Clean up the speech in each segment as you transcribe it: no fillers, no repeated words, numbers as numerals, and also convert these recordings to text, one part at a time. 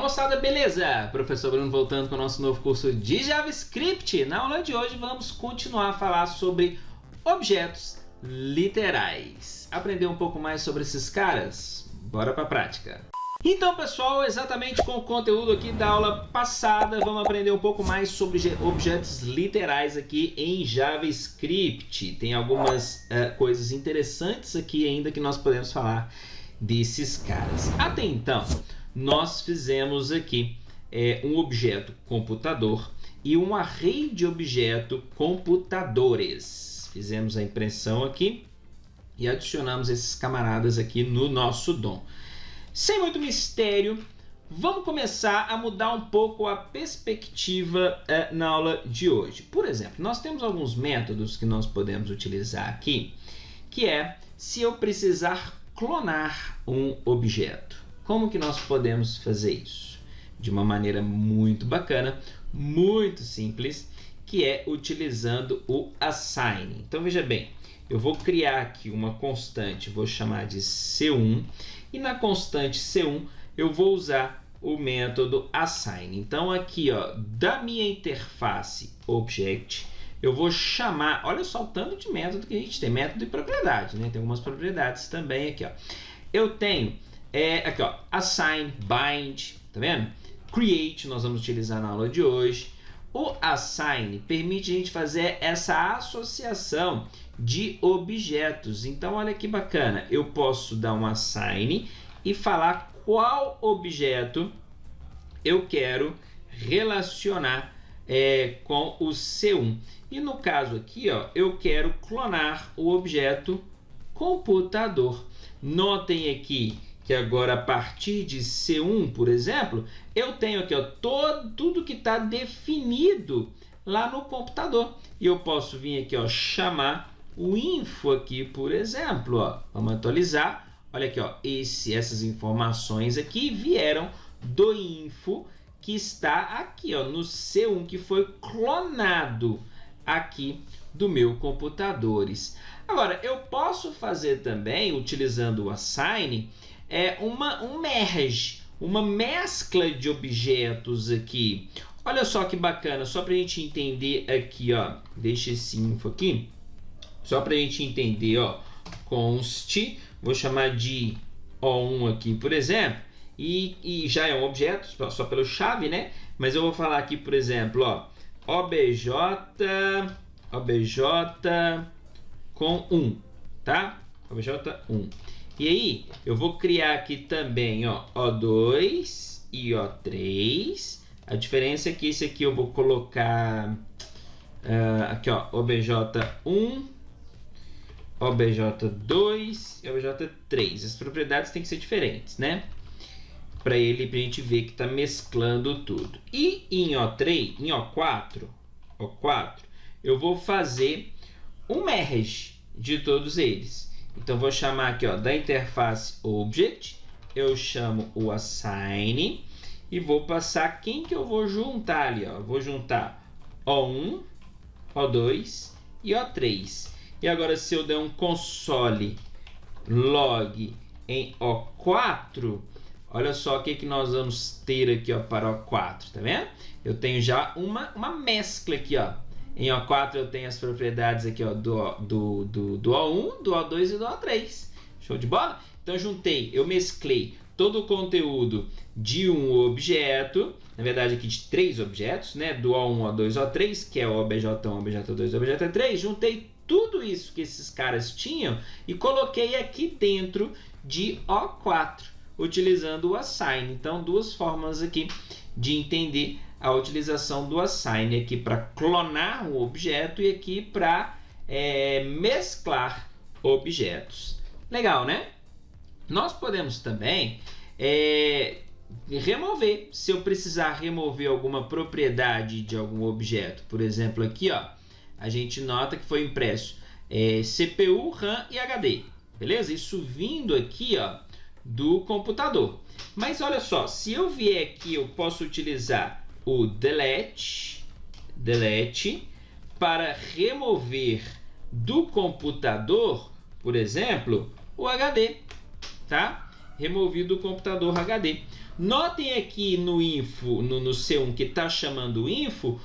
moçada, beleza? Professor Bruno voltando com o nosso novo curso de JavaScript. Na aula de hoje vamos continuar a falar sobre objetos literais. Aprender um pouco mais sobre esses caras? Bora para a prática. Então, pessoal, exatamente com o conteúdo aqui da aula passada, vamos aprender um pouco mais sobre objetos literais aqui em JavaScript. Tem algumas coisas interessantes aqui ainda que nós podemos falar desses caras. Até então, nós fizemos aqui um objeto computador e um array de objeto computadores. Fizemos a impressão aqui e adicionamos esses camaradas aqui no nosso DOM. Sem muito mistério, vamos começar a mudar um pouco a perspectiva na aula de hoje. Por exemplo, nós temos alguns métodos que nós podemos utilizar aqui, que é se eu precisar clonar um objeto. Como que nós podemos fazer isso? De uma maneira muito bacana, muito simples, que é utilizando o assign. Então veja bem, eu vou criar aqui uma constante, vou chamar de C1, e na constante C1 eu vou usar o método assign. Então aqui, ó, da minha interface object, eu vou chamar, olha só o tanto de método que a gente tem, método e propriedade, né? Tem algumas propriedades também aqui, ó. Eu tenho aqui, ó, assign, bind, tá vendo? Create, nós vamos utilizar na aula de hoje. O assign permite a gente fazer essa associação de objetos. Então, olha que bacana, eu posso dar um assign e falar qual objeto eu quero relacionar com o C1. E no caso aqui, ó, eu quero clonar o objeto computador. Notem aqui que agora a partir de C1, por exemplo, eu tenho aqui, ó, tudo que está definido lá no computador. E eu posso vir aqui, ó, chamar o info aqui, por exemplo, ó. Vamos atualizar. Olha aqui, ó, essas informações aqui vieram do info que está aqui, ó, no C1, que foi clonado aqui do meu computadores. Agora, eu posso fazer também, utilizando o assign, um merge, uma mescla de objetos aqui. Olha só que bacana, só para a gente entender aqui, ó, deixa esse info aqui, só para a gente entender, ó, const, vou chamar de O1 aqui, por exemplo, e já é um objeto, só pelo chave, né? Mas eu vou falar aqui, por exemplo, ó, obj com 1, tá? Obj1. E aí, eu vou criar aqui também, ó, O2 e O3. A diferença é que esse aqui eu vou colocar aqui, ó, obj1, obj2 e obj3. As propriedades têm que ser diferentes, né? Para a gente ver que está mesclando tudo. E em O3, em O4, eu vou fazer um merge de todos eles. Então, vou chamar aqui, ó, da interface object, eu chamo o assign e vou passar quem que eu vou juntar ali, ó. Vou juntar O1, O2 e O3. E agora, se eu der um console log em O4, olha só o que nós vamos ter aqui, ó, para O4, tá vendo? Eu tenho já uma mescla aqui, ó. Em O4 eu tenho as propriedades aqui, ó, do O1, do O2 e do O3. Show de bola? Então eu mesclei todo o conteúdo de um objeto, na verdade aqui de 3 objetos, né? Do O1, O2 e O3, que é o obj1, obj2 e obj3. Juntei tudo isso que esses caras tinham e coloquei aqui dentro de O4, utilizando o assign. Então, duas formas aqui de entender a utilização do assign, aqui para clonar um objeto e aqui para mesclar objetos. Legal, né? Nós podemos também remover, se eu precisar remover alguma propriedade de algum objeto. Por exemplo, aqui, ó, a gente nota que foi impresso CPU, RAM e HD, beleza? Isso vindo aqui, ó, do computador. Mas olha só, se eu vier aqui, eu posso utilizar o delete para remover do computador, por exemplo, o HD, tá? Removido do computador HD. Notem aqui no info, no C1 que está chamando o info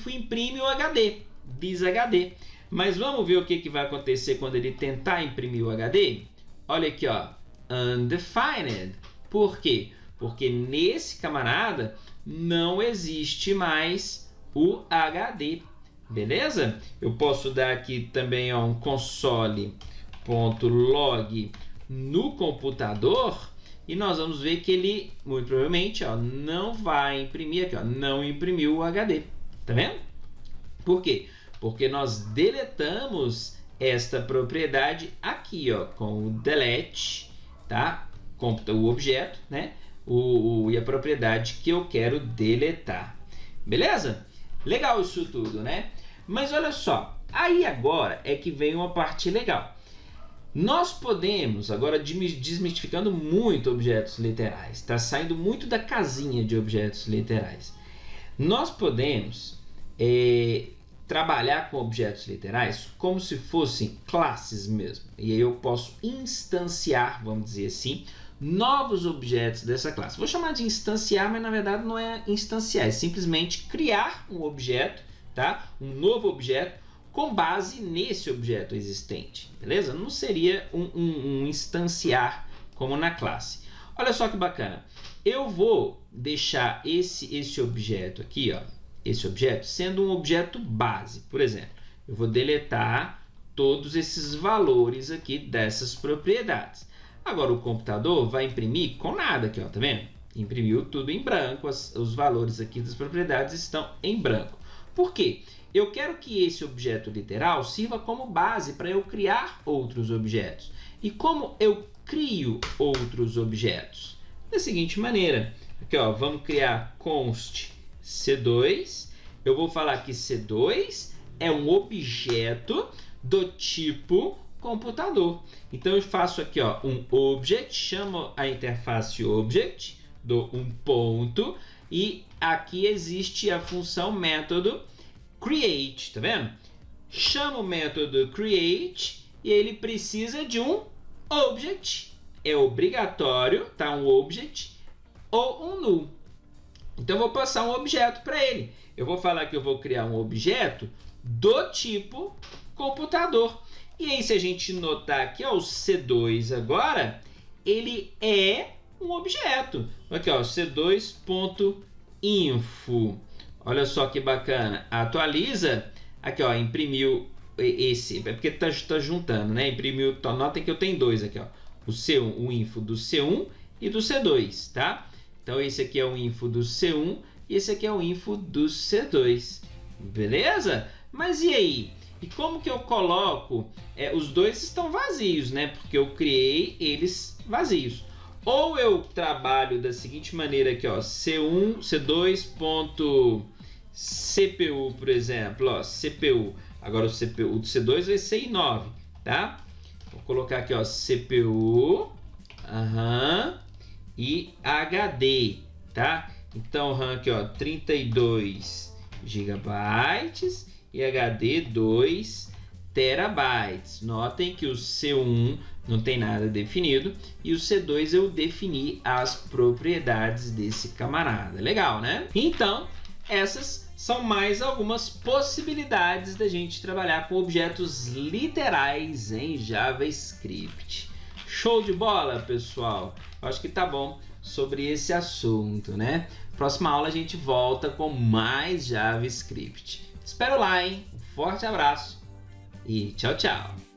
imprime o HD, bis HD. Mas vamos ver o que vai acontecer quando ele tentar imprimir o HD? Olha aqui, ó, undefined. Por quê? Porque nesse camarada não existe mais o HD, beleza? Eu posso dar aqui também ó, um console.log no computador e nós vamos ver que ele, muito provavelmente, ó, não vai imprimir aqui, ó, não imprimiu o HD, tá vendo? Por quê? Porque nós deletamos esta propriedade aqui, ó, com o delete, tá? Com o objeto, né? E a propriedade que eu quero deletar, beleza? Legal isso tudo, né? Mas olha só, aí agora é que vem uma parte legal. Nós podemos, agora desmistificando muito objetos literais, está saindo muito da casinha de objetos literais. Nós podemos trabalhar com objetos literais como se fossem classes mesmo. E aí eu posso instanciar, vamos dizer assim, novos objetos dessa classe. Vou chamar de instanciar, mas na verdade não é instanciar, é simplesmente criar um objeto, tá? Um novo objeto com base nesse objeto existente, beleza? Não seria um instanciar como na classe. Olha só que bacana. Eu vou deixar esse objeto aqui, ó, esse objeto sendo um objeto base. Por exemplo, eu vou deletar todos esses valores aqui dessas propriedades. Agora o computador vai imprimir com nada aqui, ó, tá vendo? Imprimiu tudo em branco, os valores aqui das propriedades estão em branco. Por quê? Eu quero que esse objeto literal sirva como base para eu criar outros objetos. E como eu crio outros objetos? Da seguinte maneira, aqui ó, vamos criar const C2. Eu vou falar que C2 é um objeto do tipo computador. Então eu faço aqui ó, um object, chamo a interface object, dou um ponto e aqui existe a função método create, tá vendo? Chamo o método create e ele precisa de um object. É obrigatório, tá? Um object ou um null. Então eu vou passar um objeto para ele. Eu vou falar que eu vou criar um objeto do tipo computador. E aí se a gente notar aqui, ó, o C2 agora, ele é um objeto. Aqui, ó, C2.info. Olha só que bacana. Atualiza. Aqui, ó, imprimiu esse. É porque tá juntando, né? Imprimiu. Notem que eu tenho dois aqui, ó. O C1, o info do C1 e do C2, tá? Então esse aqui é o info do C1 e esse aqui é o info do C2. Beleza? Mas e aí? E como que eu coloco? Os dois estão vazios, né? Porque eu criei eles vazios. Ou eu trabalho da seguinte maneira aqui, ó, C1, C2.CPU, por exemplo, ó, CPU. Agora o CPU do C2 vai ser i9, tá? Vou colocar aqui, ó, CPU, e HD, tá? Então RAM aqui, ó, 32 GB e HD 2 terabytes. Notem que o C1 não tem nada definido e o C2 eu defini as propriedades desse camarada. Legal, né? Então, essas são mais algumas possibilidades da gente trabalhar com objetos literais em JavaScript. Show de bola, pessoal? Eu acho que tá bom sobre esse assunto, né? Próxima aula a gente volta com mais JavaScript. Espero lá, hein? Um forte abraço e tchau, tchau!